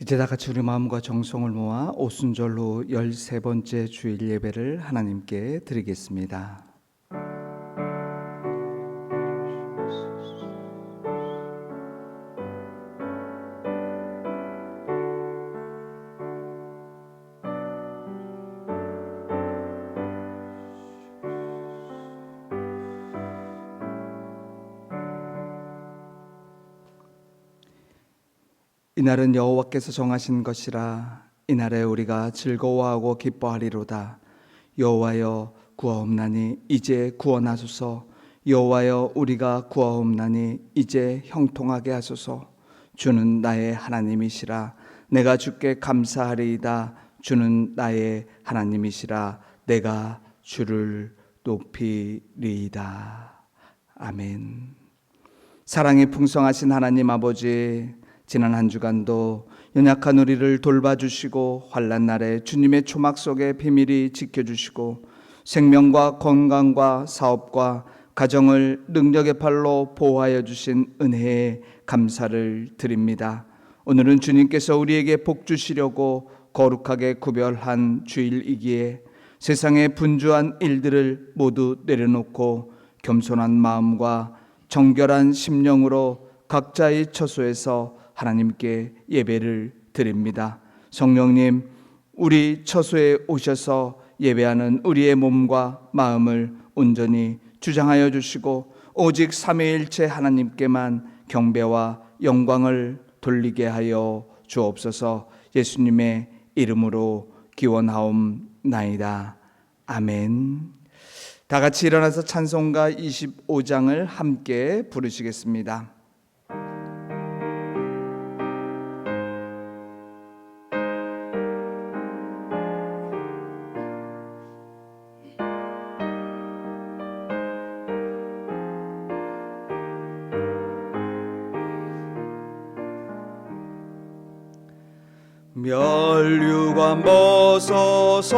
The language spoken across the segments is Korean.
이제 다 같이 우리 마음과 정성을 모아 오순절로 13번째 주일 예배를 하나님께 드리겠습니다. 이날은 여호와께서 정하신 것이라. 이날에 우리가 즐거워하고 기뻐하리로다. 여호와여 구하옵나니 이제 구원하소서. 여호와여 우리가 구하옵나니 이제 형통하게 하소서. 주는 나의 하나님이시라. 내가 주께 감사하리이다. 주는 나의 하나님이시라. 내가 주를 높이리이다. 아멘. 사랑이 풍성하신 하나님 아버지, 지난 한 주간도 연약한 우리를 돌봐주시고 환난 날에 주님의 초막 속에 비밀히 지켜주시고 생명과 건강과 사업과 가정을 능력의 팔로 보호하여 주신 은혜에 감사를 드립니다. 오늘은 주님께서 우리에게 복 주시려고 거룩하게 구별한 주일이기에 세상의 분주한 일들을 모두 내려놓고 겸손한 마음과 정결한 심령으로 각자의 처소에서 하나님께 예배를 드립니다. 성령님, 우리 처소에 오셔서 예배하는 우리의 몸과 마음을 온전히 주장하여 주시고 오직 삼위일체 하나님께만 경배와 영광을 돌리게 하여 주옵소서. 예수님의 이름으로 기원하옵나이다. 아멘. 다 같이 일어나서 찬송가 25장을 함께 부르시겠습니다. 멸류관 벗어서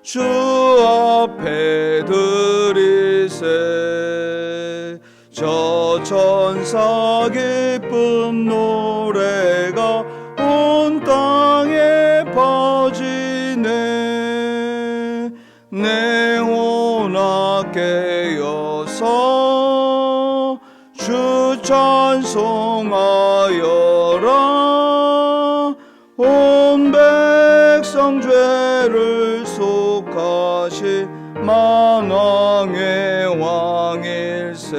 주 앞에 드리세. 저 천사 기쁜 노래가 온 땅에 퍼지네. 내혼아 깨어서 주 찬송하여라. 온 백성 죄를 속하시 만왕의 왕일세.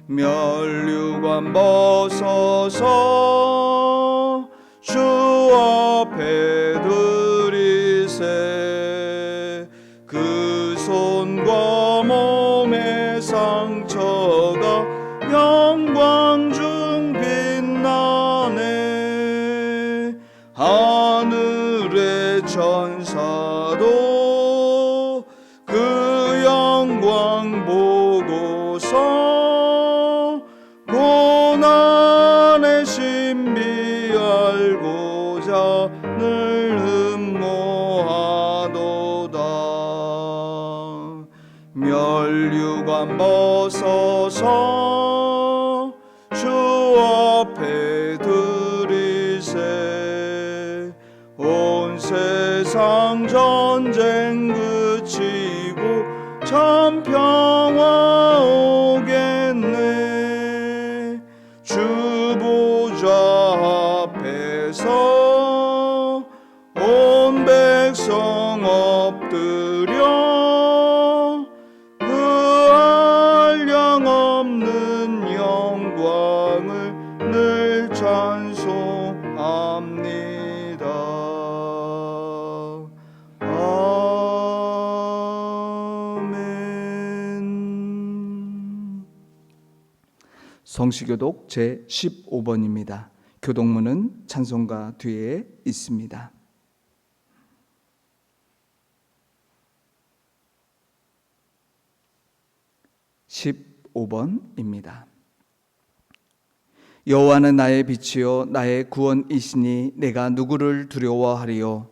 멸류관 벗어서 주 앞에 드리세. 그 손과 몸의 상처가 영광 중 빛나네. 하늘의 천사도 그 영광 보고서 고난의 신비 알고자 늘 흠모하도다. 멸류관 벗어서 주 앞에 드리세. 온 세상 전쟁 그치고 참 평화 오겠네. 주 보좌 앞에서 온 백성 엎드려 그 한량 없는 영광을 늘 찬송합니다. 아멘. 성시교독 제15번입니다. 교독문은 찬송가 뒤에 있습니다. 15번입니다. 여호와는 나의 빛이요 나의 구원이시니 내가 누구를 두려워하리요.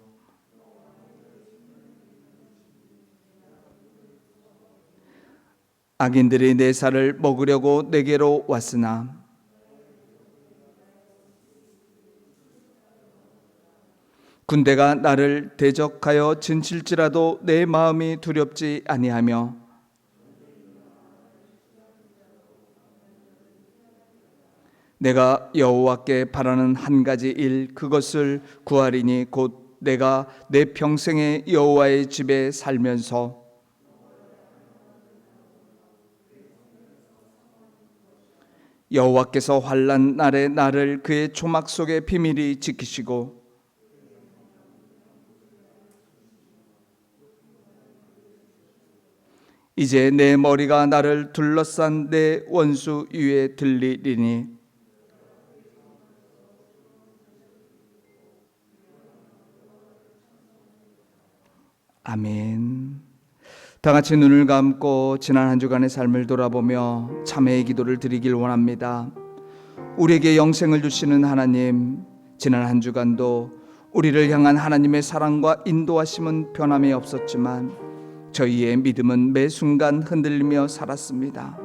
악인들이 내 살을 먹으려고 내게로 왔으나 군대가 나를 대적하여 진칠지라도 내 마음이 두렵지 아니하며 내가 여호와께 바라는 한 가지 일 그것을 구하리니 곧 내가 내 평생에 여호와의 집에 살면서 여호와께서 환난 날에 나를 그의 초막 속에 비밀히 지키시고 이제 내 머리가 나를 둘러싼 내 원수 위에 들리리니 아멘. 다 같이 눈을 감고 지난 한 주간의 삶을 돌아보며 참회의 기도를 드리길 원합니다. 우리에게 영생을 주시는 하나님, 지난 한 주간도 우리를 향한 하나님의 사랑과 인도하심은 변함이 없었지만 저희의 믿음은 매 순간 흔들리며 살았습니다.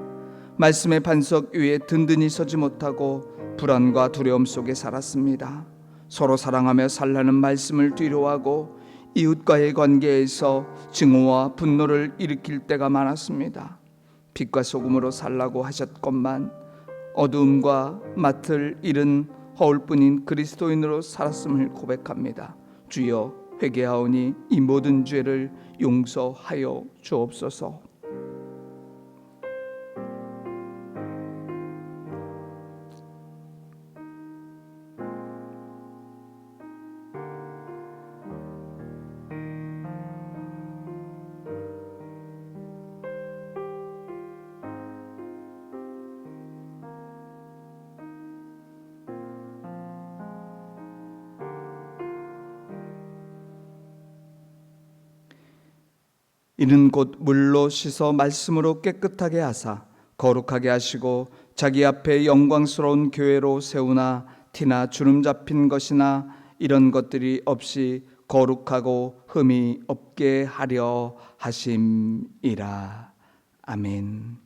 말씀의 반석 위에 든든히 서지 못하고 불안과 두려움 속에 살았습니다. 서로 사랑하며 살라는 말씀을 뒤로하고 이웃과의 관계에서 증오와 분노를 일으킬 때가 많았습니다. 빛과 소금으로 살라고 하셨건만 어두움과 맡을 잃은 허울뿐인 그리스도인으로 살았음을 고백합니다. 주여 회개하오니 이 모든 죄를 용서하여 주옵소서. 이는 곧 물로 씻어 말씀으로 깨끗하게 하사 거룩하게 하시고 자기 앞에 영광스러운 교회로 세우나 티나 주름 잡힌 것이나 이런 것들이 없이 거룩하고 흠이 없게 하려 하심이라. 아멘.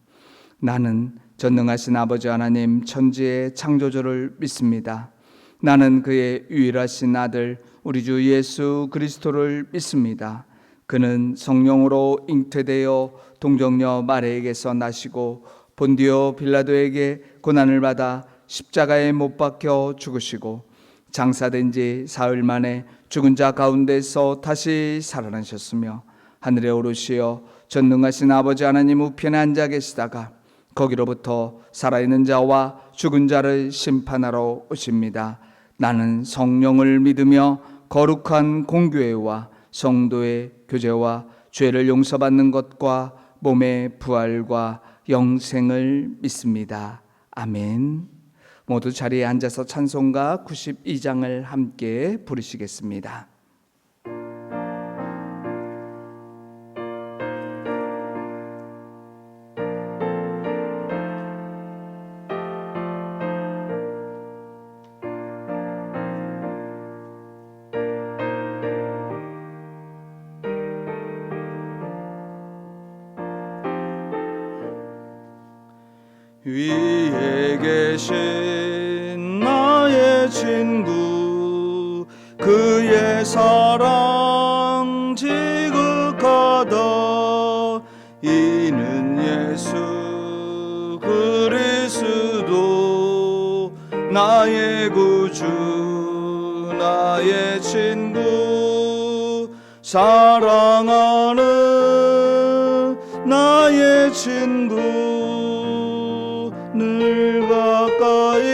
나는 전능하신 아버지 하나님 천지의 창조주를 믿습니다. 나는 그의 유일하신 아들 우리 주 예수 그리스도를 믿습니다. 그는 성령으로 잉태되어 동정녀 마리아에게서 나시고 본디오 빌라도에게 고난을 받아 십자가에 못 박혀 죽으시고 장사된 지 사흘 만에 죽은 자 가운데서 다시 살아나셨으며 하늘에 오르시어 전능하신 아버지 하나님 우편에 앉아 계시다가 거기로부터 살아있는 자와 죽은 자를 심판하러 오십니다. 나는 성령을 믿으며 거룩한 공교회와 성도의 교제와 죄를 용서받는 것과 몸의 부활과 영생을 믿습니다. 아멘. 모두 자리에 앉아서 찬송가 92장을 함께 부르시겠습니다. 위에 계신 나의 친구 그의 사랑 지극하다. 이는 예수 그리스도 나의 구주 나의 친구 사랑하는 나의 친구 늘 가까이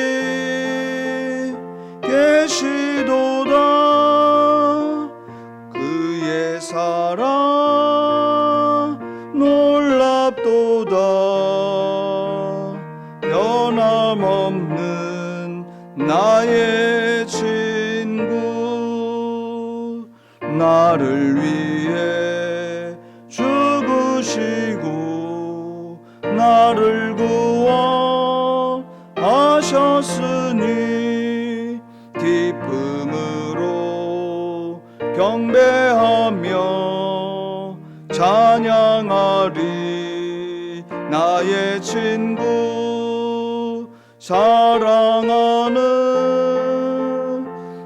계시도다. 그의 사랑 놀랍도다. 변함없는 나의 친구 나를 위해 죽으시고 나를 구원하셨으니 기쁨으로 경배하며 찬양하리. 나의 친구 사랑하는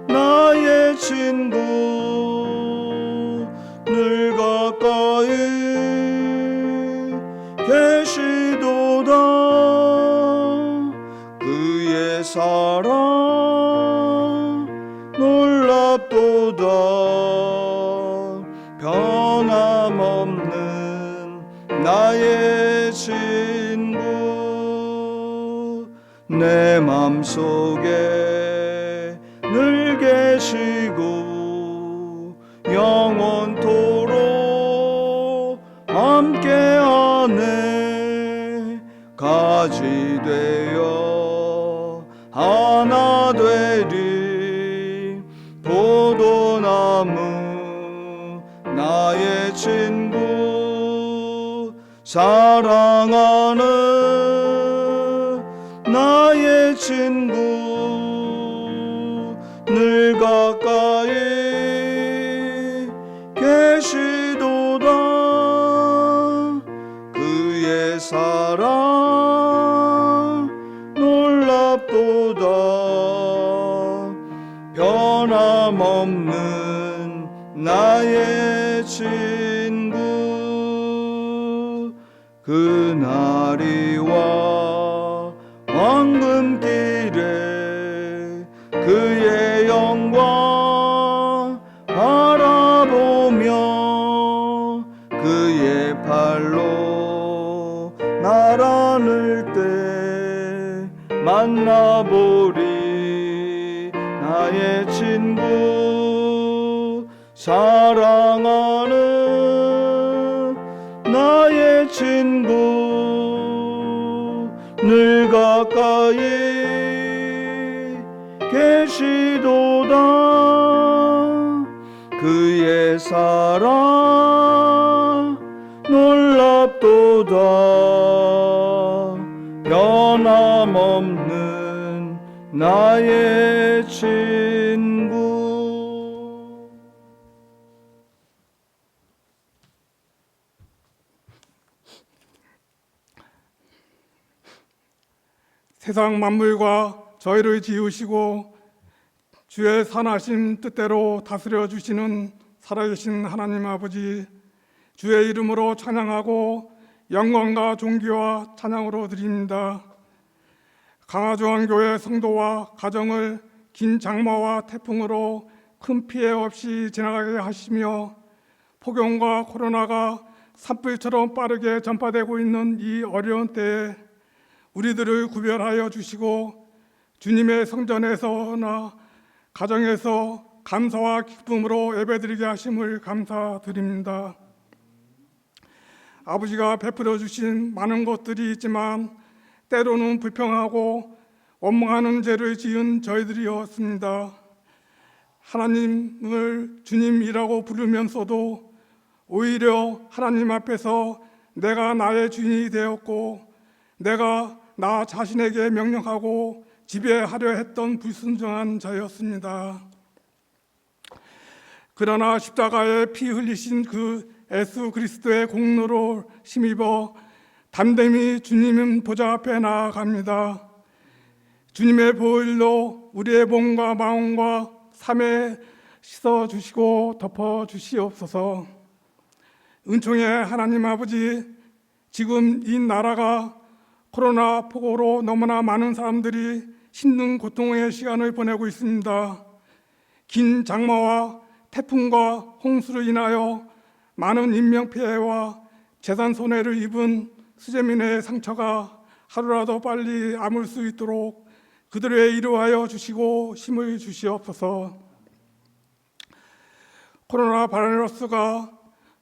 나의 친구 사랑 놀랍도다. 변함없는 나의 친구, 내 맘속에 늘 계시고 영원토록 함께하네. 가지 되어 하나 되리 포도나무 나의 친구, 사랑하는 나의 친구, 늘 가까이 계시도다. 그의 사랑 놀랍도다. 변함없는 나의 친구, 그날이와 황금길에 그의 영광 바라보며 그의 팔로 날 안을 때 만나보리. 나의 친구, 사랑하는 나의 친구, 늘 가까이 계시도다. 그의 사랑 놀랍도다. 변함없는 나의 친구. 세상 만물과 저희를 지으시고 주의 선하신 뜻대로 다스려 주시는 살아계신 하나님 아버지, 주의 이름으로 찬양하고 영광과 존귀와 찬양으로 드립니다. 강화중앙교회 성도와 가정을 긴 장마와 태풍으로 큰 피해 없이 지나가게 하시며 폭염과 코로나가 산불처럼 빠르게 전파되고 있는 이 어려운 때에 우리들을 구별하여 주시고 주님의 성전에서나 가정에서 감사와 기쁨으로 예배드리게 하심을 감사드립니다. 아버지가 베풀어 주신 많은 것들이 있지만 때로는 불평하고 원망하는 죄를 지은 저희들이었습니다. 하나님을 주님이라고 부르면서도 오히려 하나님 앞에서 내가 나의 주인이 되었고 내가 나 자신에게 명령하고 지배하려 했던 불순종한 자였습니다. 그러나 십자가에 피 흘리신 그 예수 그리스도의 공로로 힘입어 담대히 주님 보좌 앞에 나아갑니다. 주님의 보혈로 우리의 몸과 마음과 삶에 씻어주시고 덮어주시옵소서. 은총의 하나님 아버지, 지금 이 나라가 코로나 폭우로 너무나 많은 사람들이 힘든 고통의 시간을 보내고 있습니다. 긴 장마와 태풍과 홍수로 인하여 많은 인명피해와 재산 손해를 입은 수재민의 상처가 하루라도 빨리 아물 수 있도록 그들을 위로하여 주시고 힘을 주시옵소서. 코로나 바이러스가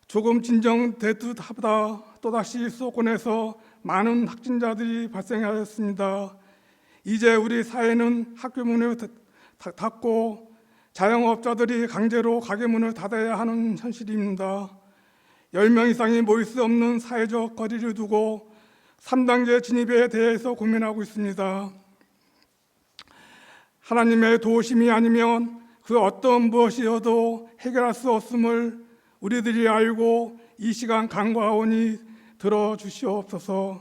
조금 진정된 듯하다 또다시 수도권에서 많은 확진자들이 발생하였습니다. 이제 우리 사회는 학교 문을 닫고 자영업자들이 강제로 가게 문을 닫아야 하는 현실입니다. 10명 이상이 모일 수 없는 사회적 거리를 두고 3단계 진입에 대해서 고민하고 있습니다. 하나님의 도우심이 아니면 그 어떤 무엇이어도 해결할 수 없음을 우리들이 알고 이 시간 간과하오니 들어주시옵소서.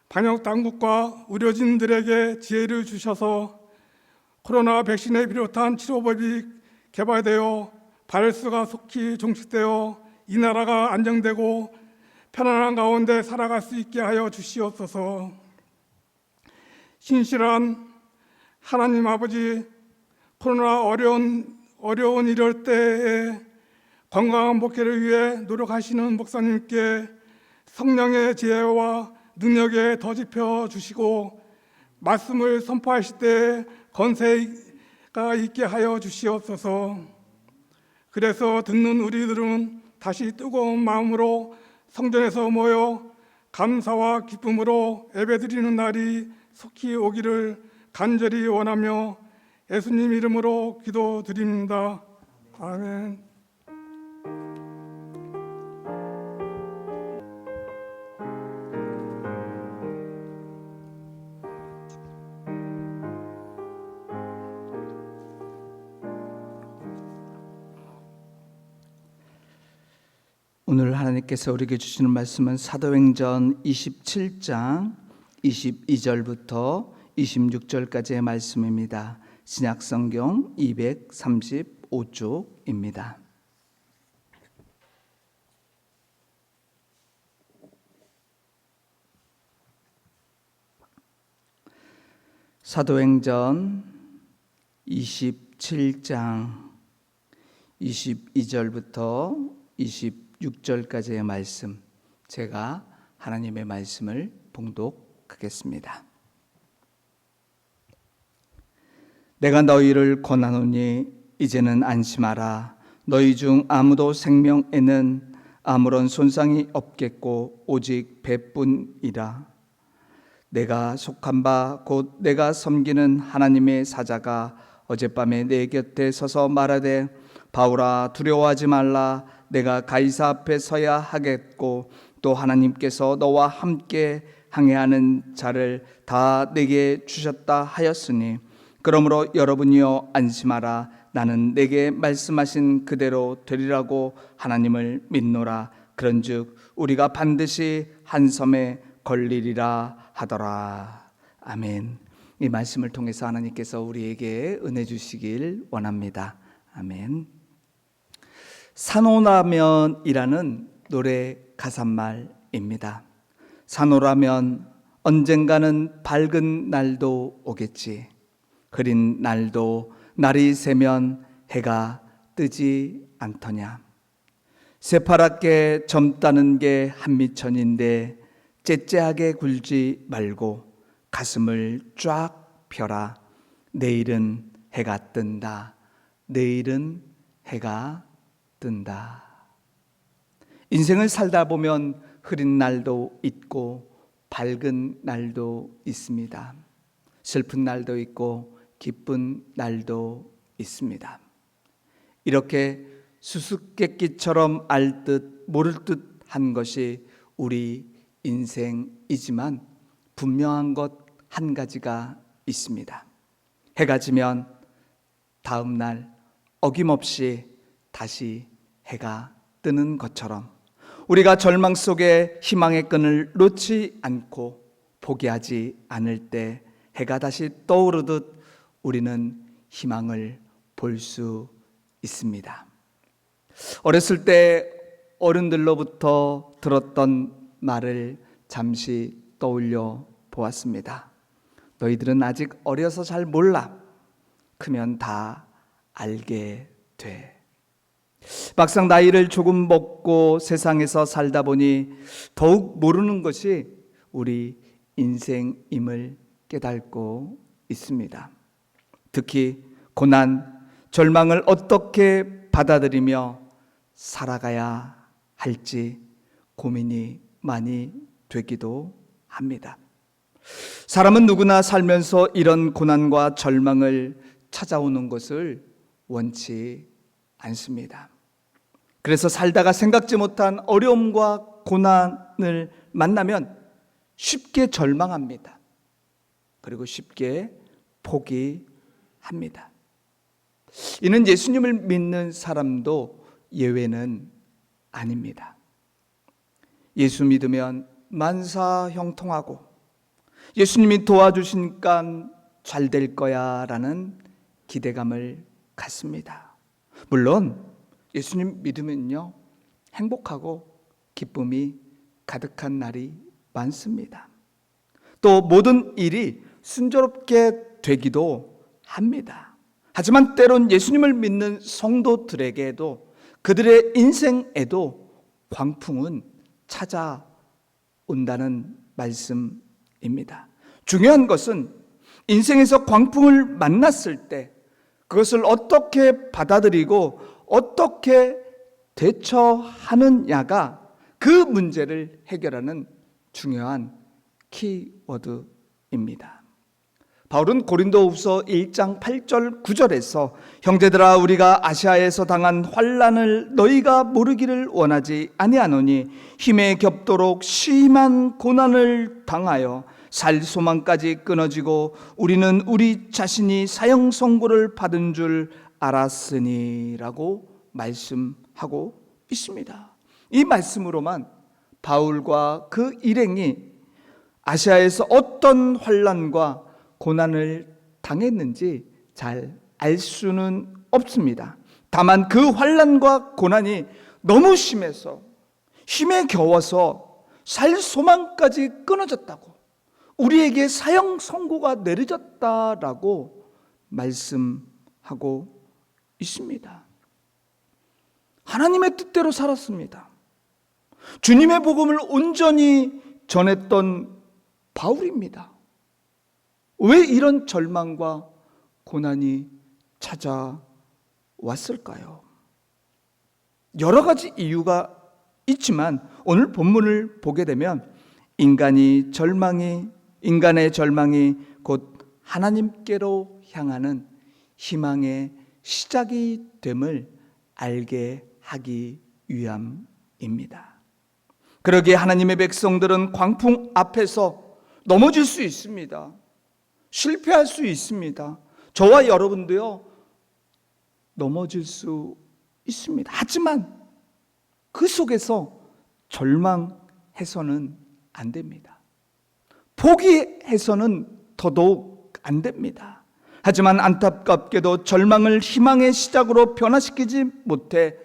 방역 당국과 의료진들에게 지혜를 주셔서 코로나 백신에 비롯한 치료법이 개발되어 바이러스가 속히 종식되어 이 나라가 안정되고 편안한 가운데 살아갈 수 있게 하여 주시옵소서. 신실한 하나님 아버지, 코로나 어려운 이럴 때에 건강한 목회를 위해 노력하시는 목사님께 성령의 지혜와 능력에 더집혀 주시고 말씀을 선포하실 때 건세가 있게 하여 주시옵소서. 그래서 듣는 우리들은 다시 뜨거운 마음으로 성전에서 모여 감사와 기쁨으로 예배드리는 날이 속히 오기를 간절히 원하며 예수님 이름으로 기도드립니다. 아멘. 오늘 하나님께서 우리에게 주시는 말씀은 사도행전 27장 22절부터 26절까지의 말씀입니다. 신약성경 235쪽입니다. 사도행전 27장 22절부터 26절까지의 말씀, 제가 하나님의 말씀을 봉독하겠습니다. 내가 너희를 권하노니 이제는 안심하라. 너희 중 아무도 생명에는 아무런 손상이 없겠고 오직 배뿐이라. 내가 속한 바 곧 내가 섬기는 하나님의 사자가 어젯밤에 내 곁에 서서 말하되 바울아 두려워하지 말라. 내가 가이사 앞에 서야 하겠고 또 하나님께서 너와 함께 항해하는 자를 다 내게 주셨다 하였으니 그러므로 여러분이여 안심하라. 나는 내게 말씀하신 그대로 되리라고 하나님을 믿노라. 그런즉 우리가 반드시 한 섬에 걸리리라 하더라. 아멘. 이 말씀을 통해서 하나님께서 우리에게 은혜 주시길 원합니다. 아멘. 산호라면이라는 노래 가사말입니다. 산호라면 언젠가는 밝은 날도 오겠지. 흐린 날도 날이 새면 해가 뜨지 않더냐. 새파랗게 젊다는 게 한미천인데 째째하게 굴지 말고 가슴을 쫙 펴라. 내일은 해가 뜬다. 내일은 해가 뜬다. 인생을 살다 보면 흐린 날도 있고 밝은 날도 있습니다. 슬픈 날도 있고 기쁜 날도 있습니다. 이렇게 수수께끼처럼 알 듯 모를 듯 한 것이 우리 인생이지만 분명한 것 한 가지가 있습니다. 해가 지면 다음 날 어김없이 다시 해가 뜨는 것처럼 우리가 절망 속에 희망의 끈을 놓지 않고 포기하지 않을 때 해가 다시 떠오르듯 우리는 희망을 볼 수 있습니다. 어렸을 때 어른들로부터 들었던 말을 잠시 떠올려 보았습니다. 너희들은 아직 어려서 잘 몰라. 크면 다 알게 돼. 막상 나이를 조금 먹고 세상에서 살다 보니 더욱 모르는 것이 우리 인생임을 깨닫고 있습니다. 특히 고난, 절망을 어떻게 받아들이며 살아가야 할지 고민이 많이 되기도 합니다. 사람은 누구나 살면서 이런 고난과 절망을 찾아오는 것을 원치 않습니다. 그래서 살다가 생각지 못한 어려움과 고난을 만나면 쉽게 절망합니다. 그리고 쉽게 포기합니다. 이는 예수님을 믿는 사람도 예외는 아닙니다. 예수 믿으면 만사 형통하고 예수님이 도와주시니까 잘 될 거야 라는 기대감을 갖습니다. 물론 예수님 믿으면요 행복하고 기쁨이 가득한 날이 많습니다. 또 모든 일이 순조롭게 되기도 합니다. 하지만 때론 예수님을 믿는 성도들에게도 그들의 인생에도 광풍은 찾아온다는 말씀입니다. 중요한 것은 인생에서 광풍을 만났을 때 그것을 어떻게 받아들이고 어떻게 대처하느냐가 그 문제를 해결하는 중요한 키워드입니다. 바울은 고린도후서 1장 8절 9절에서 형제들아 우리가 아시아에서 당한 환난을 너희가 모르기를 원하지 아니하노니 힘에 겹도록 심한 고난을 당하여 살 소망까지 끊어지고 우리는 우리 자신이 사형 선고를 받은 줄 알았으니라고 말씀하고 있습니다. 이 말씀으로만 바울과 그 일행이 아시아에서 어떤 환난과 고난을 당했는지 잘 알 수는 없습니다. 다만 그 환난과 고난이 너무 심해서 힘에 겨워서 살 소망까지 끊어졌다고, 우리에게 사형 선고가 내려졌다라고 말씀하고 있습니다. 하나님의 뜻대로 살았습니다. 주님의 복음을 온전히 전했던 바울입니다. 왜 이런 절망과 고난이 찾아왔을까요? 여러 가지 이유가 있지만 오늘 본문을 보게 되면 인간의 절망이 곧 하나님께로 향하는 희망의 시작이 됨을 알게 하기 위함입니다. 그러기에 하나님의 백성들은 광풍 앞에서 넘어질 수 있습니다. 실패할 수 있습니다. 저와 여러분도요, 넘어질 수 있습니다. 하지만 그 속에서 절망해서는 안 됩니다. 포기해서는 더더욱 안 됩니다. 하지만 안타깝게도 절망을 희망의 시작으로 변화시키지 못해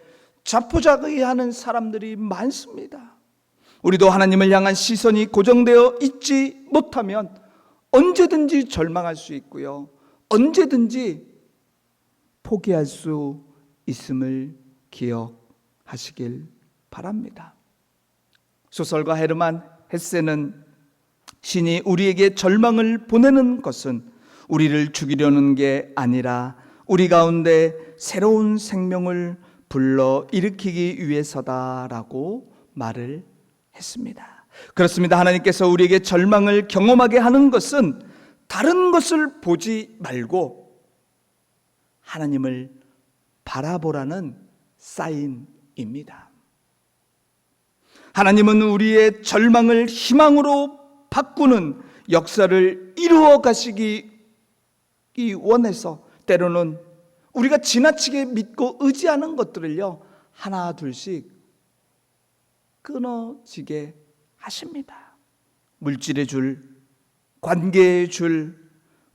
자포자기하는 사람들이 많습니다. 우리도 하나님을 향한 시선이 고정되어 있지 못하면 언제든지 절망할 수 있고요, 언제든지 포기할 수 있음을 기억하시길 바랍니다. 소설가 헤르만 헤세는 신이 우리에게 절망을 보내는 것은 우리를 죽이려는 게 아니라 우리 가운데 새로운 생명을 불러 일으키기 위해서다라고 말을 했습니다. 그렇습니다. 하나님께서 우리에게 절망을 경험하게 하는 것은 다른 것을 보지 말고 하나님을 바라보라는 사인입니다. 하나님은 우리의 절망을 희망으로 바꾸는 역사를 이루어 가시기 원해서 때로는 우리가 지나치게 믿고 의지하는 것들을요, 하나 둘씩 끊어지게 하십니다. 물질의 줄, 관계의 줄,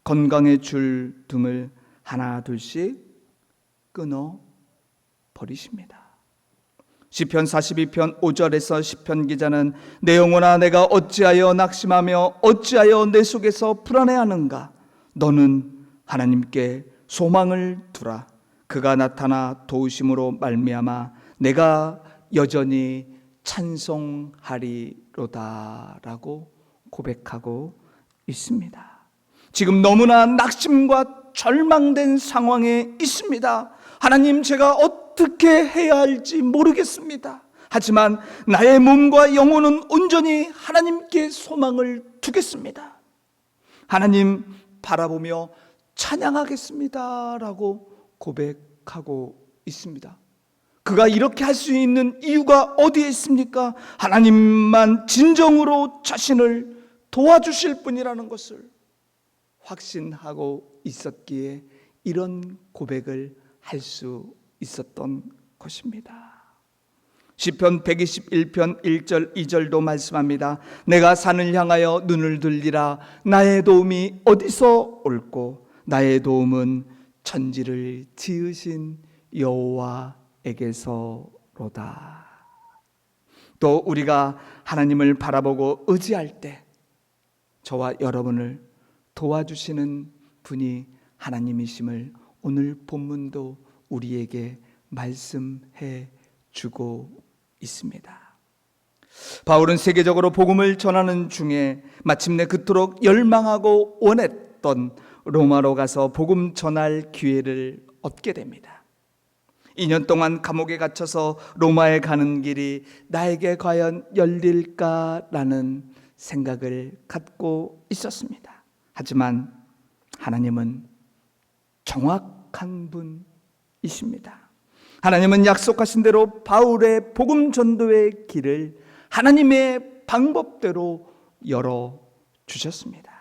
건강의 줄 등을 하나 둘씩 끊어 버리십니다. 시편 42편 5절에서 시편 기자는 내 영혼아 내가 어찌하여 낙심하며 어찌하여 내 속에서 불안해하는가. 너는 하나님께 소망을 두라. 그가 나타나 도우심으로 말미암아 내가 여전히 찬송하리로다라고 고백하고 있습니다. 지금 너무나 낙심과 절망된 상황에 있습니다. 하나님, 제가 어떻게 해야 할지 모르겠습니다. 하지만 나의 몸과 영혼은 온전히 하나님께 소망을 두겠습니다. 하나님 바라보며 찬양하겠습니다 라고 고백하고 있습니다. 그가 이렇게 할 수 있는 이유가 어디에 있습니까? 하나님만 진정으로 자신을 도와주실 분이라는 것을 확신하고 있었기에 이런 고백을 할 수 있었던 것입니다. 시편 121편 1절 2절도 말씀합니다. 내가 산을 향하여 눈을 들리라. 나의 도움이 어디서 올꼬? 나의 도움은 천지를 지으신 여호와에게서로다. 또 우리가 하나님을 바라보고 의지할 때 저와 여러분을 도와주시는 분이 하나님이심을 오늘 본문도 우리에게 말씀해 주고 있습니다. 바울은 세계적으로 복음을 전하는 중에 마침내 그토록 열망하고 원했던 로마로 가서 복음 전할 기회를 얻게 됩니다. 2년 동안 감옥에 갇혀서 로마에 가는 길이 나에게 과연 열릴까라는 생각을 갖고 있었습니다. 하지만 하나님은 정확한 분이십니다. 하나님은 약속하신 대로 바울의 복음 전도의 길을 하나님의 방법대로 열어주셨습니다.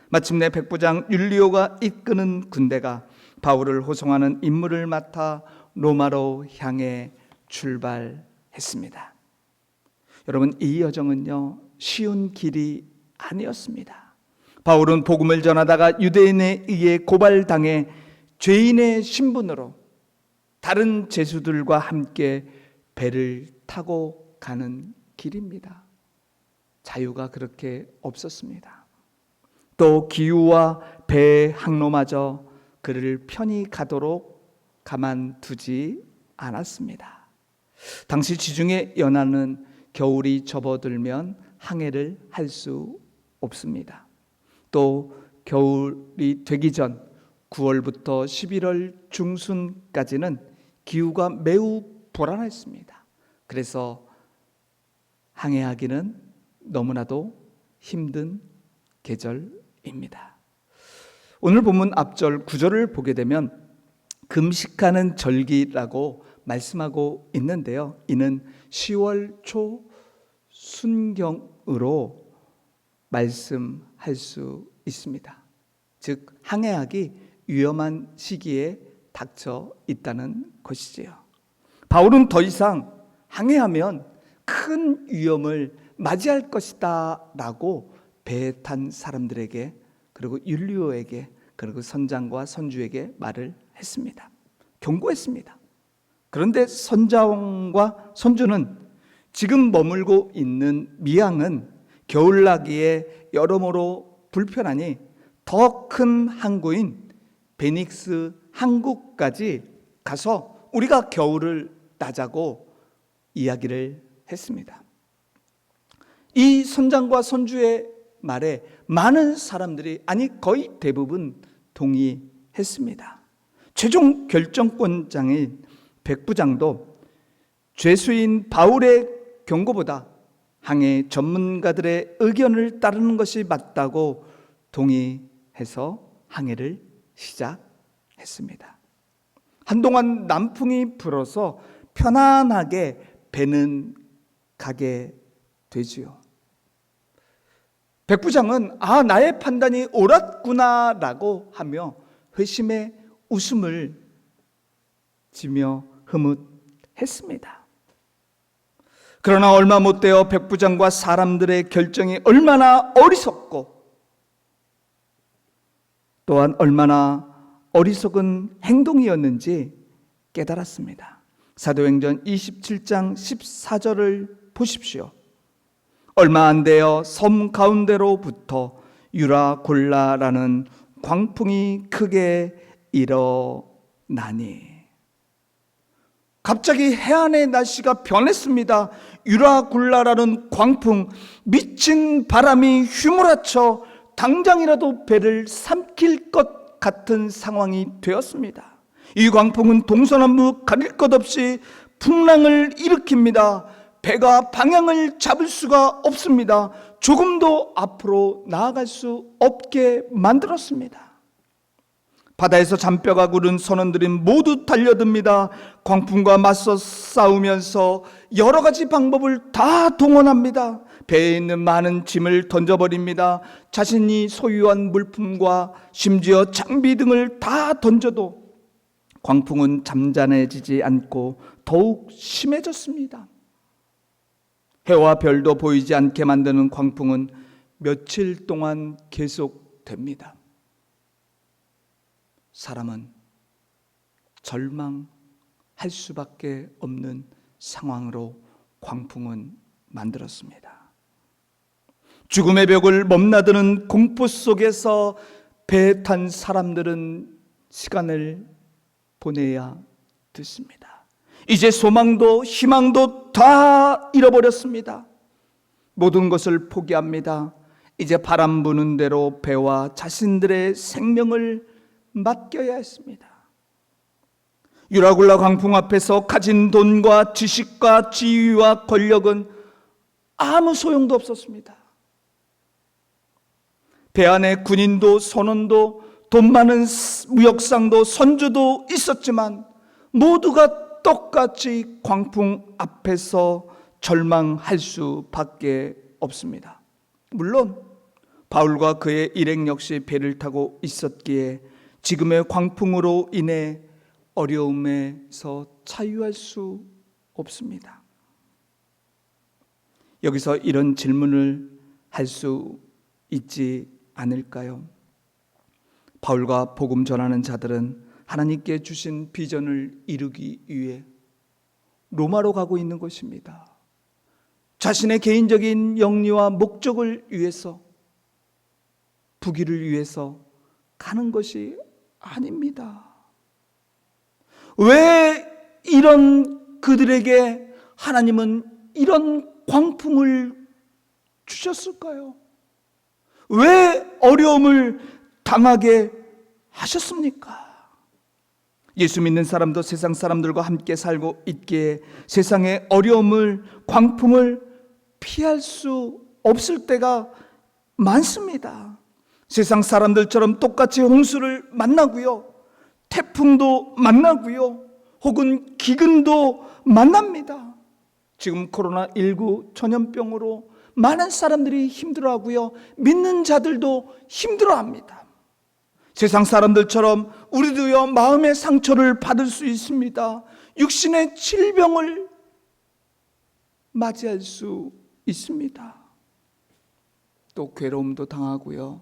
마침내 백부장 율리오가 이끄는 군대가 바울을 호송하는 임무를 맡아 로마로 향해 출발했습니다. 여러분, 이 여정은요, 쉬운 길이 아니었습니다. 바울은 복음을 전하다가 유대인에 의해 고발당해 죄인의 신분으로 다른 죄수들과 함께 배를 타고 가는 길입니다. 자유가 그렇게 없었습니다. 또 기후와 배의 항로마저 그를 편히 가도록 가만두지 않았습니다. 당시 지중해 연안은 겨울이 접어들면 항해를 할 수 없습니다. 또 겨울이 되기 전 9월부터 11월 중순까지는 기후가 매우 불안했습니다. 그래서 항해하기는 너무나도 힘든 계절입니다. 오늘 본문 앞절 9절을 보게 되면 금식하는 절기라고 말씀하고 있는데요. 이는 10월 초 순경으로 말씀할 수 있습니다. 즉 항해하기 위험한 시기에 닥쳐 있다는 것이지요. 바울은 더 이상 항해하면 큰 위험을 맞이할 것이다 라고 배에 탄 사람들에게, 그리고 율리오에게, 그리고 선장과 선주에게 말을 했습니다. 경고했습니다. 그런데 선장과 선주는 지금 머물고 있는 미항은 겨울나기에 여러모로 불편하니 더 큰 항구인 베닉스 항구까지 가서 우리가 겨울을 나자고 이야기를 했습니다. 이 선장과 선주의 말에 많은 사람들이, 아니 거의 대부분 동의했습니다. 최종 결정권자인 백부장도 죄수인 바울의 경고보다 항해 전문가들의 의견을 따르는 것이 맞다고 동의해서 항해를 시작했습니다. 한동안 남풍이 불어서 편안하게 배는 가게 되지요. 백부장은 나의 판단이 옳았구나라고 하며 회심의 웃음을 지며 흐뭇했습니다. 그러나 얼마 못 되어 백부장과 사람들의 결정이 얼마나 어리석고 또한 얼마나 어리석은 행동이었는지 깨달았습니다. 사도행전 27장 14절을 보십시오. 얼마 안 되어 섬 가운데로부터 유라골라라는 광풍이 크게 일어나니, 갑자기 해안의 날씨가 변했습니다. 유라굴라라는 광풍, 미친 바람이 휘몰아쳐 당장이라도 배를 삼킬 것 같은 상황이 되었습니다. 이 광풍은 동서남북 가릴 것 없이 풍랑을 일으킵니다. 배가 방향을 잡을 수가 없습니다. 조금도 앞으로 나아갈 수 없게 만들었습니다. 바다에서 잔뼈가 굳은 선원들이 모두 달려듭니다. 광풍과 맞서 싸우면서 여러 가지 방법을 다 동원합니다. 배에 있는 많은 짐을 던져버립니다. 자신이 소유한 물품과 심지어 장비 등을 다 던져도 광풍은 잠잠해지지 않고 더욱 심해졌습니다. 해와 별도 보이지 않게 만드는 광풍은 며칠 동안 계속됩니다. 사람은 절망할 수밖에 없는 상황으로 광풍은 만들었습니다. 죽음의 벽을 넘나드는 공포 속에서 배에 탄 사람들은 시간을 보내야 됐습니다. 이제 소망도 희망도 다 잃어버렸습니다. 모든 것을 포기합니다. 이제 바람 부는 대로 배와 자신들의 생명을 맡겨야 했습니다. 유라굴라 광풍 앞에서 가진 돈과 지식과 지위와 권력은 아무 소용도 없었습니다. 배 안에 군인도 선원도 돈 많은 무역상도 선주도 있었지만 모두가 똑같이 광풍 앞에서 절망할 수밖에 없습니다. 물론 바울과 그의 일행 역시 배를 타고 있었기에 지금의 광풍으로 인해 어려움에서 자유할 수 없습니다. 여기서 이런 질문을 할 수 있지 않을까요? 바울과 복음 전하는 자들은 하나님께 주신 비전을 이루기 위해 로마로 가고 있는 것입니다. 자신의 개인적인 영리와 목적을 위해서, 부귀를 위해서 가는 것이 아닙니다. 왜 이런 그들에게 하나님은 이런 광풍을 주셨을까요? 왜 어려움을 당하게 하셨습니까? 예수 믿는 사람도 세상 사람들과 함께 살고 있기에 세상의 어려움을, 광풍을 피할 수 없을 때가 많습니다. 세상 사람들처럼 똑같이 홍수를 만나고요, 태풍도 만나고요, 혹은 기근도 만납니다. 지금 코로나19 전염병으로 많은 사람들이 힘들어하고요, 믿는 자들도 힘들어합니다. 세상 사람들처럼 우리도요, 마음의 상처를 받을 수 있습니다. 육신의 질병을 맞이할 수 있습니다. 또 괴로움도 당하고요,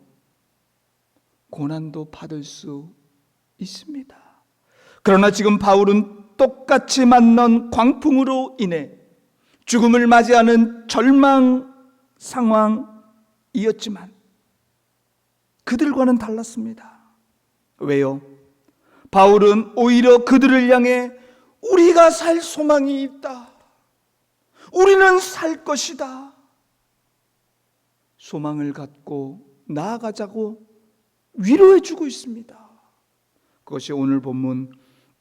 고난도 받을 수 있습니다. 그러나 지금 바울은 똑같이 만난 광풍으로 인해 죽음을 맞이하는 절망 상황이었지만 그들과는 달랐습니다. 왜요? 바울은 오히려 그들을 향해 우리가 살 소망이 있다, 우리는 살 것이다, 소망을 갖고 나아가자고 위로해 주고 있습니다. 그것이 오늘 본문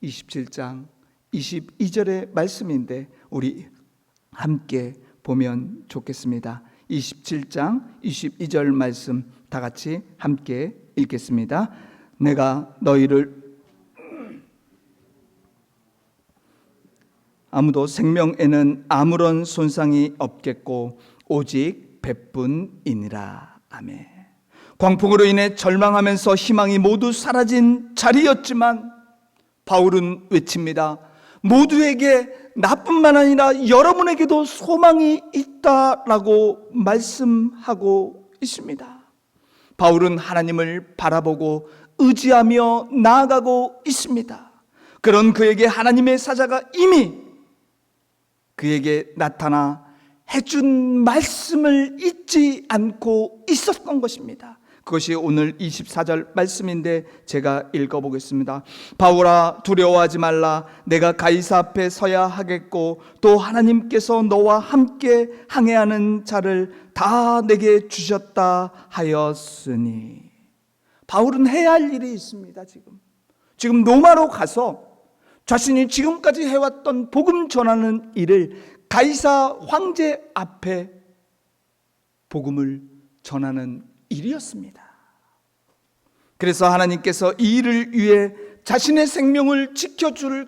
27장 22절의 말씀인데 우리 함께 보면 좋겠습니다. 27장 22절 말씀 다 같이 함께 읽겠습니다. 내가 너희를 아무도 생명에는 아무런 손상이 없겠고 오직 배뿐이니라. 아멘. 광풍으로 인해 절망하면서 희망이 모두 사라진 자리였지만 바울은 외칩니다. 모두에게 나뿐만 아니라 여러분에게도 소망이 있다라고 말씀하고 있습니다. 바울은 하나님을 바라보고 의지하며 나아가고 있습니다. 그런 그에게 하나님의 사자가 이미 그에게 나타나 해준 말씀을 잊지 않고 있었던 것입니다. 그것이 오늘 24절 말씀인데 제가 읽어보겠습니다. 바울아, 두려워하지 말라. 내가 가이사 앞에 서야 하겠고 또 하나님께서 너와 함께 항해하는 자를 다 내게 주셨다 하였으니. 바울은 해야 할 일이 있습니다. 지금 로마로 가서 자신이 지금까지 해왔던 복음 전하는 일을 가이사 황제 앞에 복음을 전하는 일이었습니다. 그래서 하나님께서 이 일을 위해 자신의 생명을 지켜줄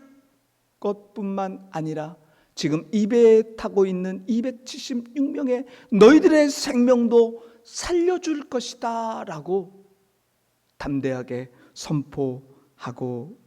것뿐만 아니라 지금 이 배에 타고 있는 276명의 너희들의 생명도 살려줄 것이다 라고 담대하게 선포하고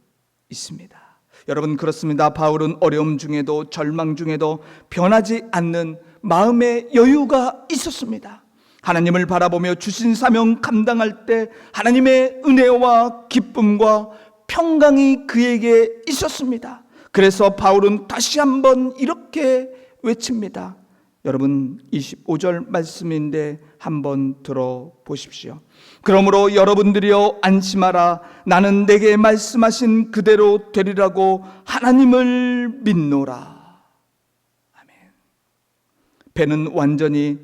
있습니다. 여러분, 그렇습니다. 바울은 어려움 중에도 절망 중에도 변하지 않는 마음의 여유가 있었습니다. 하나님을 바라보며 주신 사명 감당할 때 하나님의 은혜와 기쁨과 평강이 그에게 있었습니다. 그래서 바울은 다시 한번 이렇게 외칩니다. 여러분 25절 말씀인데 한번 들어보십시오. 그러므로 여러분들이여 안심하라. 나는 내게 말씀하신 그대로 되리라고 하나님을 믿노라. 아멘. 배는 완전히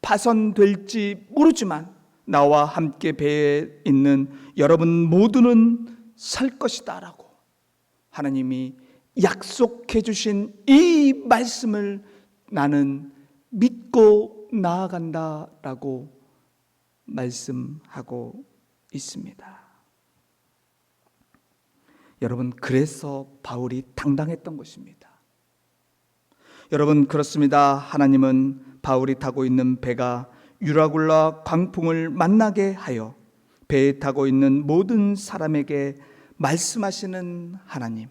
파손될지 모르지만 나와 함께 배에 있는 여러분 모두는 살 것이다 라고 하나님이 약속해 주신 이 말씀을 나는 믿고 나아간다 라고 말씀하고 있습니다. 여러분, 그래서 바울이 당당했던 것입니다. 여러분, 그렇습니다. 하나님은 바울이 타고 있는 배가 유라굴라 광풍을 만나게 하여 배에 타고 있는 모든 사람에게 말씀하시는 하나님,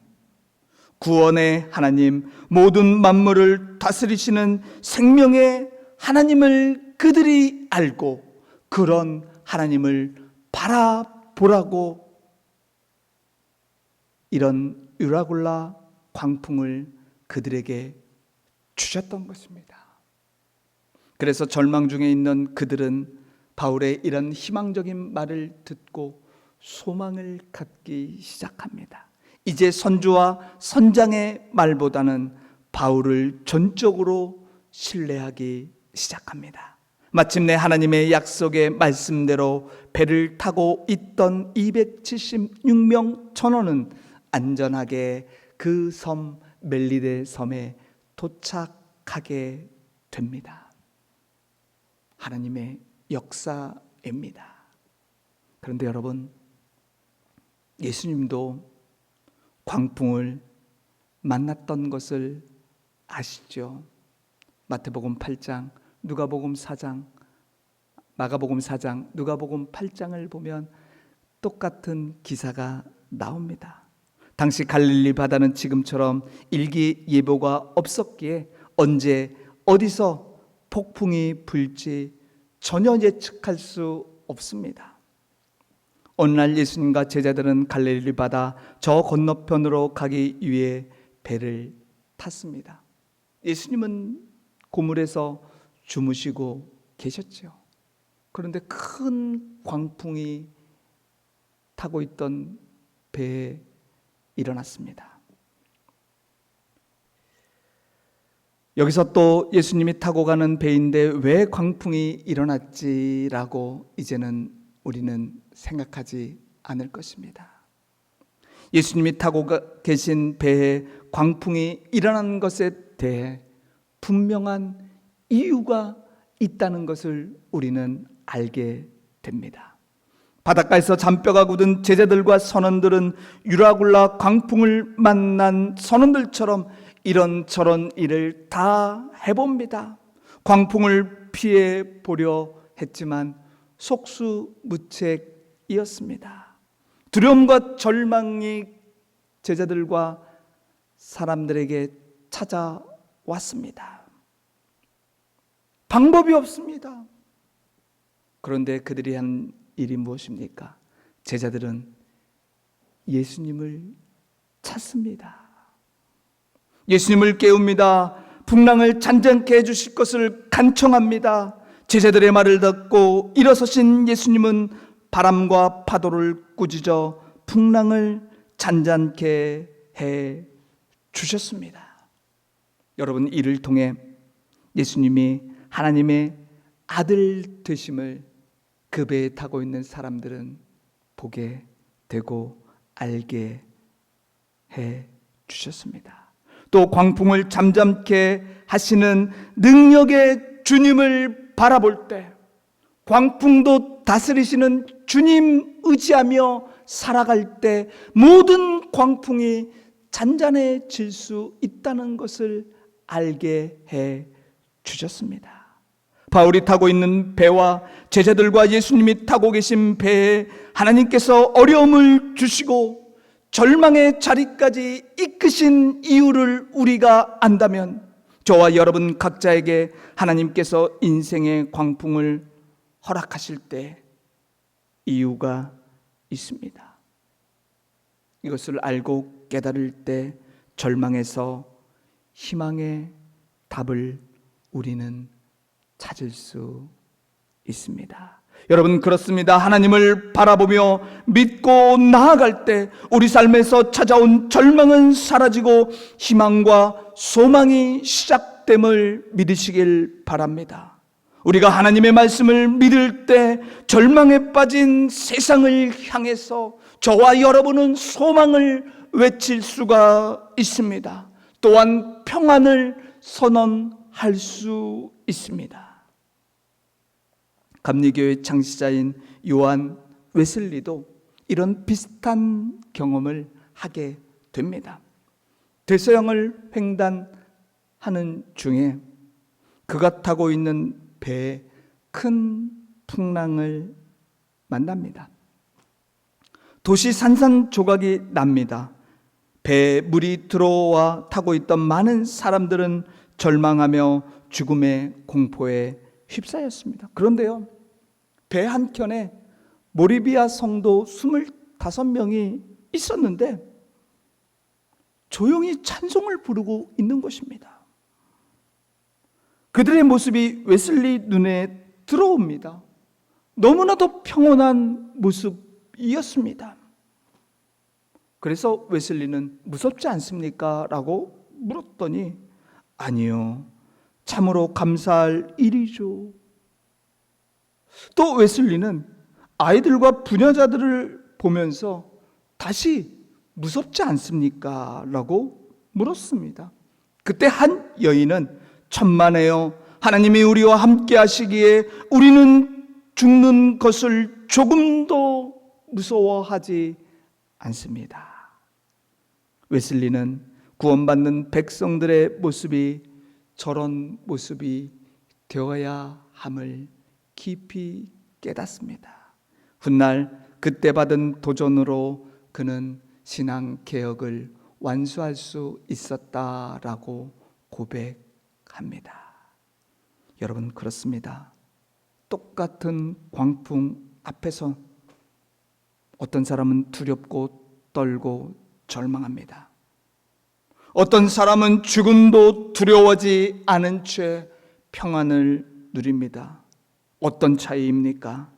구원의 하나님, 모든 만물을 다스리시는 생명의 하나님을 그들이 알고 그런 하나님을 바라보라고 이런 유라굴라 광풍을 그들에게 주셨던 것입니다. 그래서 절망 중에 있는 그들은 바울의 이런 희망적인 말을 듣고 소망을 갖기 시작합니다. 이제 선주와 선장의 말보다는 바울을 전적으로 신뢰하기 시작합니다. 마침내 하나님의 약속의 말씀대로 배를 타고 있던 276명 전원은 안전하게 그 섬 멜리데 섬에 도착하게 됩니다. 하나님의 역사입니다. 그런데 여러분, 예수님도 광풍을 만났던 것을 아시죠? 마태복음 8장, 누가복음 4장, 마가복음 4장, 누가복음 8장을 보면 똑같은 기사가 나옵니다. 당시 갈릴리 바다는 지금처럼 일기예보가 없었기에 언제 어디서 폭풍이 불지 전혀 예측할 수 없습니다. 어느 날 예수님과 제자들은 갈릴리 바다 저 건너편으로 가기 위해 배를 탔습니다. 예수님은 고물에서 주무시고 계셨죠. 그런데 큰 광풍이 타고 있던 배에 일어났습니다. 여기서 또 예수님이 타고 가는 배인데 왜 광풍이 일어났지라고 이제는 우리는 생각하지 않을 것입니다. 예수님이 타고 계신 배에 광풍이 일어난 것에 대해 분명한 이유가 있다는 것을 우리는 알게 됩니다. 바닷가에서 잔뼈가 굳은 제자들과 선원들은 유라굴라 광풍을 만난 선원들처럼 이런저런 일을 다 해봅니다. 광풍을 피해 보려 했지만 속수무책이었습니다. 두려움과 절망이 제자들과 사람들에게 찾아왔습니다. 방법이 없습니다. 그런데 그들이 한 일이 무엇입니까? 제자들은 예수님을 찾습니다. 예수님을 깨웁니다. 풍랑을 잔잔케 해주실 것을 간청합니다. 제자들의 말을 듣고 일어서신 예수님은 바람과 파도를 꾸짖어 풍랑을 잔잔케 해 주셨습니다. 여러분, 이를 통해 예수님이 하나님의 아들 되심을 그 배에 타고 있는 사람들은 보게 되고 알게 해 주셨습니다. 또 광풍을 잠잠케 하시는 능력의 주님을 바라볼 때, 광풍도 다스리시는 주님 의지하며 살아갈 때 모든 광풍이 잔잔해질 수 있다는 것을 알게 해 주셨습니다. 바울이 타고 있는 배와 제자들과 예수님이 타고 계신 배에 하나님께서 어려움을 주시고 절망의 자리까지 이끄신 이유를 우리가 안다면 저와 여러분 각자에게 하나님께서 인생의 광풍을 허락하실 때 이유가 있습니다. 이것을 알고 깨달을 때 절망에서 희망의 답을 우리는 찾을 수 있습니다. 여러분, 그렇습니다. 하나님을 바라보며 믿고 나아갈 때 우리 삶에서 찾아온 절망은 사라지고 희망과 소망이 시작됨을 믿으시길 바랍니다. 우리가 하나님의 말씀을 믿을 때 절망에 빠진 세상을 향해서 저와 여러분은 소망을 외칠 수가 있습니다. 또한 평안을 선언할 수 있습니다. 감리교의 창시자인 요한 웨슬리도 이런 비슷한 경험을 하게 됩니다. 대서양을 횡단하는 중에 그가 타고 있는 배에 큰 풍랑을 만납니다. 도시 산산조각이 납니다. 배에 물이 들어와 타고 있던 많은 사람들은 절망하며 죽음의 공포에 휩싸였습니다. 그런데요, 배 한켠에 모리비아 성도 25명이 있었는데 조용히 찬송을 부르고 있는 것입니다. 그들의 모습이 웨슬리 눈에 들어옵니다. 너무나도 평온한 모습이었습니다. 그래서 웨슬리는 무섭지 않습니까? 라고 물었더니 아니요, 참으로 감사할 일이죠. 또 웨슬리는 아이들과 부녀자들을 보면서 다시 무섭지 않습니까? 라고 물었습니다. 그때 한 여인은 천만에요, 하나님이 우리와 함께 하시기에 우리는 죽는 것을 조금도 무서워하지 않습니다. 웨슬리는 구원받는 백성들의 모습이 저런 모습이 되어야 함을 깊이 깨닫습니다. 훗날 그때 받은 도전으로 그는 신앙 개혁을 완수할 수 있었다라고 고백합니다. 여러분, 그렇습니다. 똑같은 광풍 앞에서 어떤 사람은 두렵고 떨고 절망합니다. 어떤 사람은 죽음도 두려워하지 않은 채 평안을 누립니다. 어떤 차이입니까?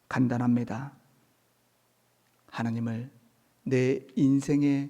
간단합니다. 하나님을 내 인생의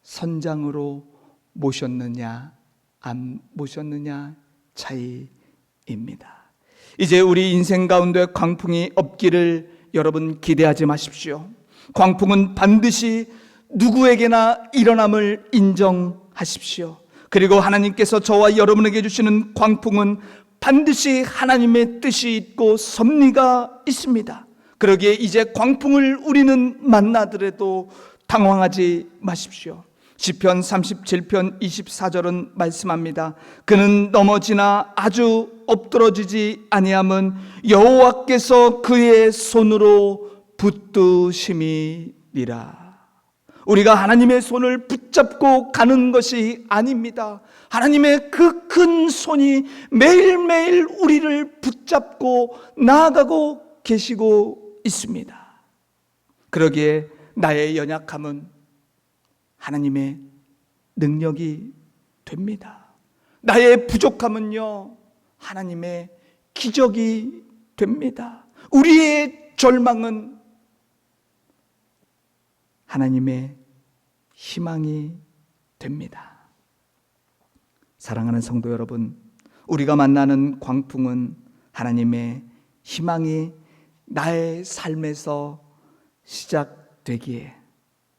선장으로 모셨느냐 안 모셨느냐 차이입니다. 이제 우리 인생 가운데 광풍이 없기를 여러분 기대하지 마십시오. 광풍은 반드시 누구에게나 일어남을 인정하십시오. 그리고 하나님께서 저와 여러분에게 주시는 광풍은 반드시 하나님의 뜻이 있고 섭리가 있습니다. 그러기에 이제 광풍을 우리는 만나더라도 당황하지 마십시오. 시편 37편 24절은 말씀합니다. 그는 넘어지나 아주 엎드러지지 아니함은 여호와께서 그의 손으로 붙드심이니라. 우리가 하나님의 손을 붙잡고 가는 것이 아닙니다. 하나님의 그 큰 손이 매일매일 우리를 붙잡고 나아가고 계시고 있습니다. 그러기에 나의 연약함은 하나님의 능력이 됩니다. 나의 부족함은요, 하나님의 기적이 됩니다. 우리의 절망은 하나님의 희망이 됩니다. 사랑하는 성도 여러분, 우리가 만나는 광풍은 하나님의 희망이 나의 삶에서 시작되기에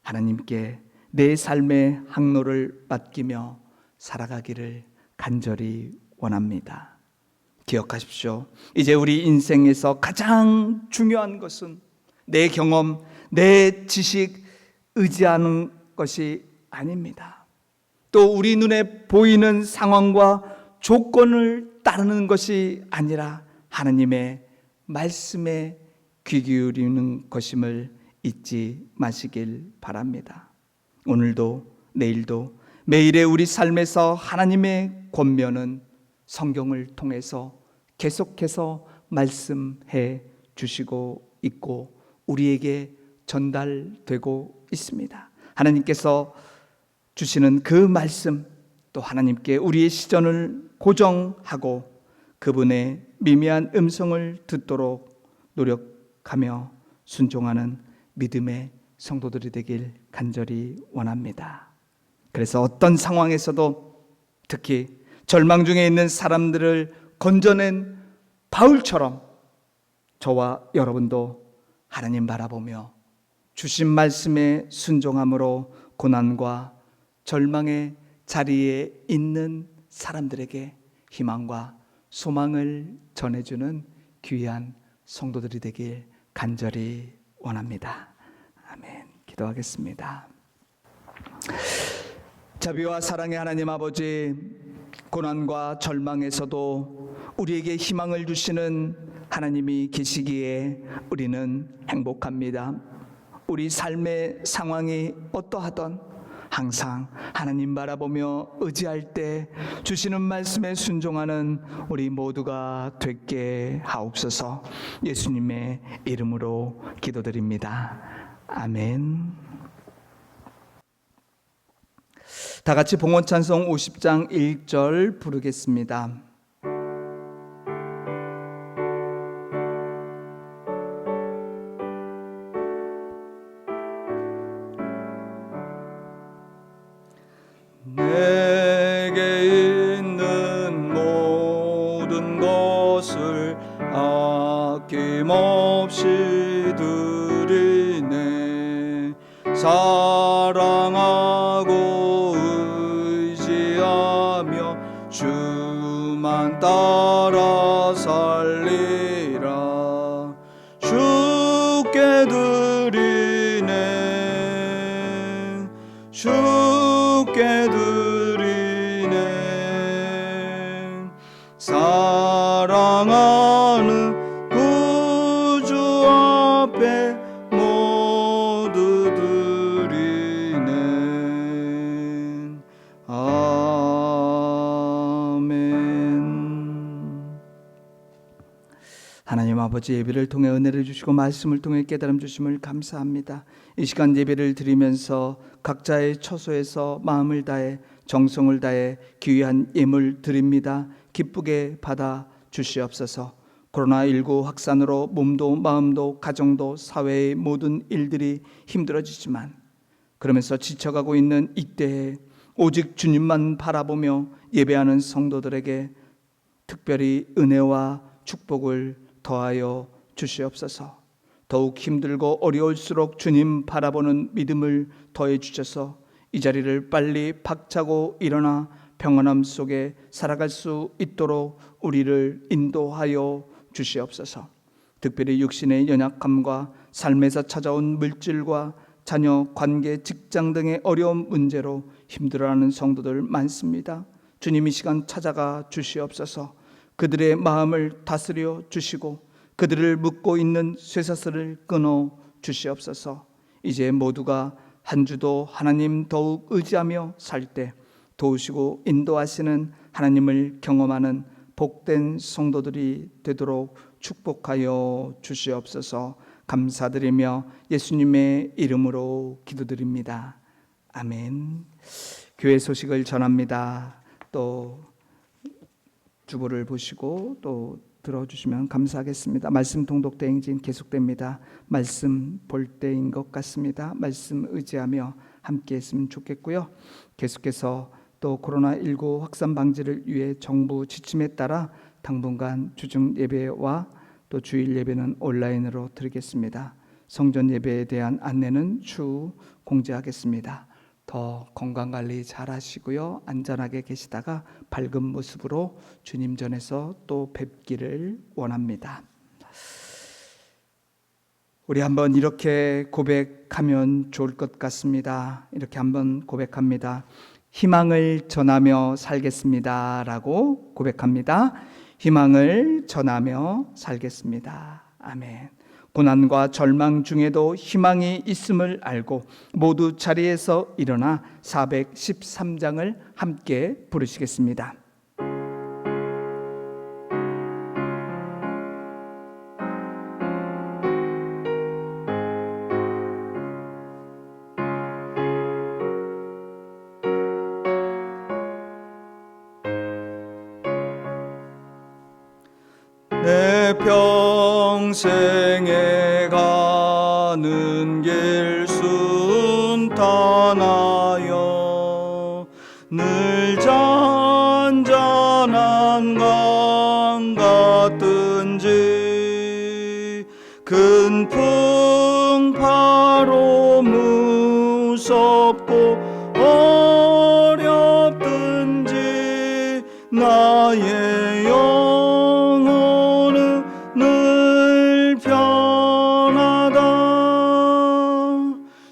하나님께 내 삶의 항로를 맡기며 살아가기를 간절히 원합니다. 기억하십시오. 이제 우리 인생에서 가장 중요한 것은 내 경험, 내 지식 의지하는 것이 아닙니다. 또 우리 눈에 보이는 상황과 조건을 따르는 것이 아니라 하나님의 말씀에 귀 기울이는 것임을 잊지 마시길 바랍니다. 오늘도 내일도 매일의 우리 삶에서 하나님의 권면은 성경을 통해서 계속해서 말씀해 주시고 있고 우리에게 전달되고 있습니다. 하나님께서 주시는 그 말씀, 또 하나님께 우리의 시선을 고정하고 그분의 미미한 음성을 듣도록 노력하며 순종하는 믿음의 성도들이 되길 간절히 원합니다. 그래서 어떤 상황에서도 특히 절망 중에 있는 사람들을 건져낸 바울처럼 저와 여러분도 하나님 바라보며 주신 말씀에 순종함으로 고난과 절망의 자리에 있는 사람들에게 희망과 소망을 전해주는 귀한 성도들이 되길 간절히 원합니다. 아멘. 기도하겠습니다. 자비와 사랑의 하나님 아버지, 고난과 절망에서도 우리에게 희망을 주시는 하나님이 계시기에 우리는 행복합니다. 우리 삶의 상황이 어떠하던 항상 하나님 바라보며 의지할 때 주시는 말씀에 순종하는 우리 모두가 되게 하옵소서. 예수님의 이름으로 기도드립니다. 아멘. 다 같이 봉헌찬송 50장 1절 부르겠습니다. 내게 있는 모든 것을 아낌없이 드리네. 사랑하고 의지하며 주만 따라 살리라. 주께 드리네. 주께 드리네. 사랑하는 구주 앞에 모두 드리네. 아멘. 하나님 아버지, 예배를 통해 은혜를 주시고 말씀을 통해 깨달음 주심을 감사합니다. 이 시간 예배를 드리면서 각자의 처소에서 마음을 다해 정성을 다해 귀한 예물 드립니다. 기쁘게 받아 주시옵소서. 코로나19 확산으로 몸도 마음도 가정도 사회의 모든 일들이 힘들어지지만 그러면서 지쳐가고 있는 이때에 오직 주님만 바라보며 예배하는 성도들에게 특별히 은혜와 축복을 더하여 주시옵소서. 더욱 힘들고 어려울수록 주님 바라보는 믿음을 더해 주셔서 이 자리를 빨리 박차고 일어나 평안함 속에 살아갈 수 있도록 우리를 인도하여 주시옵소서. 특별히 육신의 연약함과 삶에서 찾아온 물질과 자녀, 관계, 직장 등의 어려운 문제로 힘들어하는 성도들 많습니다. 주님 이 시간 찾아가 주시옵소서. 그들의 마음을 다스려 주시고 그들을 묶고 있는 쇠사슬을 끊어 주시옵소서. 이제 모두가 한 주도 하나님 더욱 의지하며 살 때 도우시고 인도하시는 하나님을 경험하는 복된 성도들이 되도록 축복하여 주시옵소서. 감사드리며 예수님의 이름으로 기도드립니다. 아멘. 교회 소식을 전합니다. 또 주보를 보시고 또 들어주시면 감사하겠습니다. 말씀 통독 행진 계속됩니다. 말씀 볼 때인 것 같습니다. 말씀 의지하며 함께 했으면 좋겠고요. 계속해서 또 코로나19 확산 방지를 위해 정부 지침에 따라 당분간 주중 예배와 또 주일 예배는 온라인으로 드리겠습니다. 성전 예배에 대한 안내는 추후 공지하겠습니다. 더 건강관리 잘 하시고요. 안전하게 계시다가 밝은 모습으로 주님 전에서 또 뵙기를 원합니다. 우리 한번 이렇게 고백하면 좋을 것 같습니다. 이렇게 한번 고백합니다. 희망을 전하며 살겠습니다 라고 고백합니다. 희망을 전하며 살겠습니다. 아멘. 고난과 절망 중에도 희망이 있음을 알고 모두 자리에서 일어나 413장을 함께 부르시겠습니다. 평생에 가는 길 순탄하여 늘 잔잔한 강 같든지 큰 풍파로 무섭고 어렵든지 나의 영혼은 늘 편하다.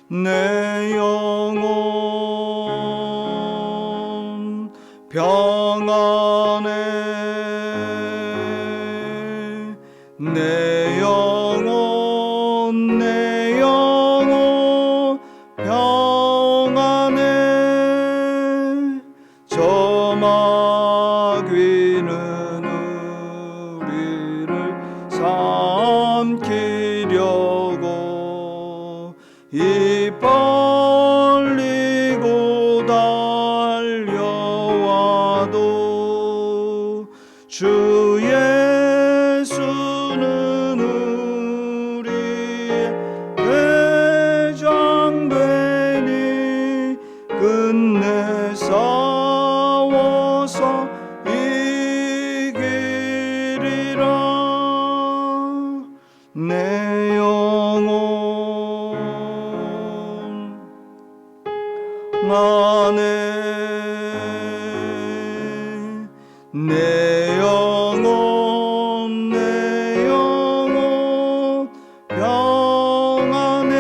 내 영혼 평안해. 내 영혼 평안해. 저 마귀는 우리를 삼키려고 입 벌리고 달려와도 주 예수는 우리의 대장되니 끝내 싸워서 이기리라. 내 영혼 나네. 내 영혼 평안해.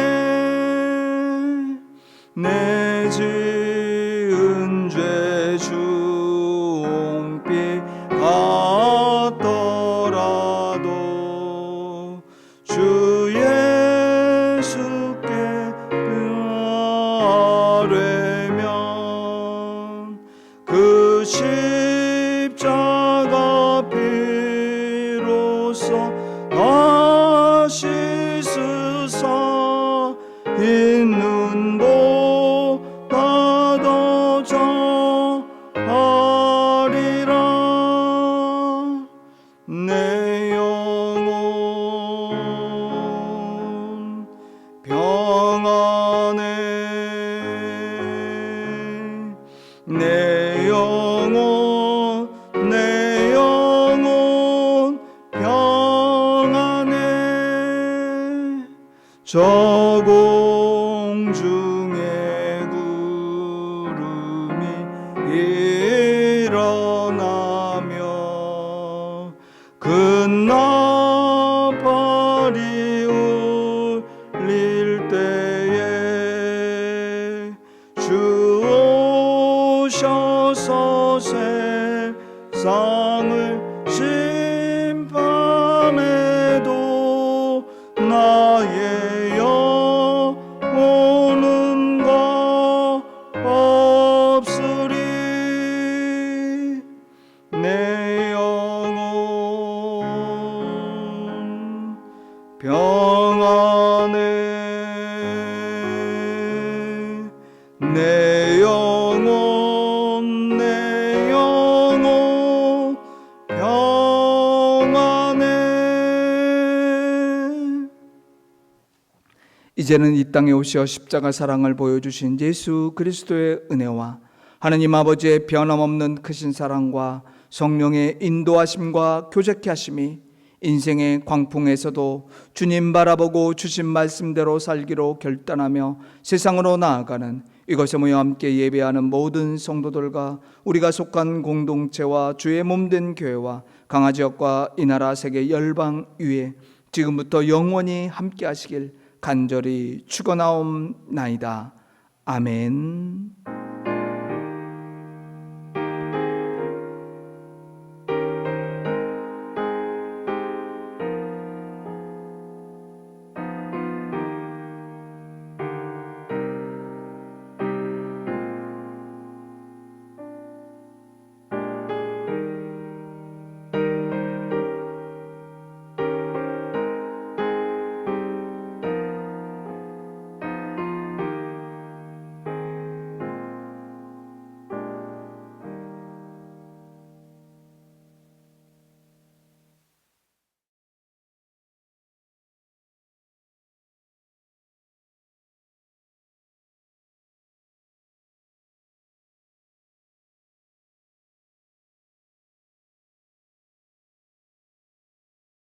내 지은 죄 중비 같더라도 주 예수께 아뢰면 그 십자가 피로써 다시 쓰사 있는 보다 더 정하리라. 내 영혼 평안해. 내 영혼 평안해. 저 공중에 구름이 일어나며 큰 나팔이 울릴 때에 주 오셔서 세상을 심판해도 나의 영혼은 없으리. 내 영혼 평안해. 내 영혼 평안해. 이제는 이 땅에 오셔 십자가 사랑을 보여주신 예수 그리스도의 은혜와 하느님 아버지의 변함없는 크신 사랑과 성령의 인도하심과 교제케 하심이 인생의 광풍에서도 주님 바라보고 주신 말씀대로 살기로 결단하며 세상으로 나아가는 이것에 모여 함께 예배하는 모든 성도들과 우리가 속한 공동체와 주의 몸된 교회와 강화지역과 이 나라 세계 열방 위에 지금부터 영원히 함께 하시길 간절히 축원하옵나이다. 아멘.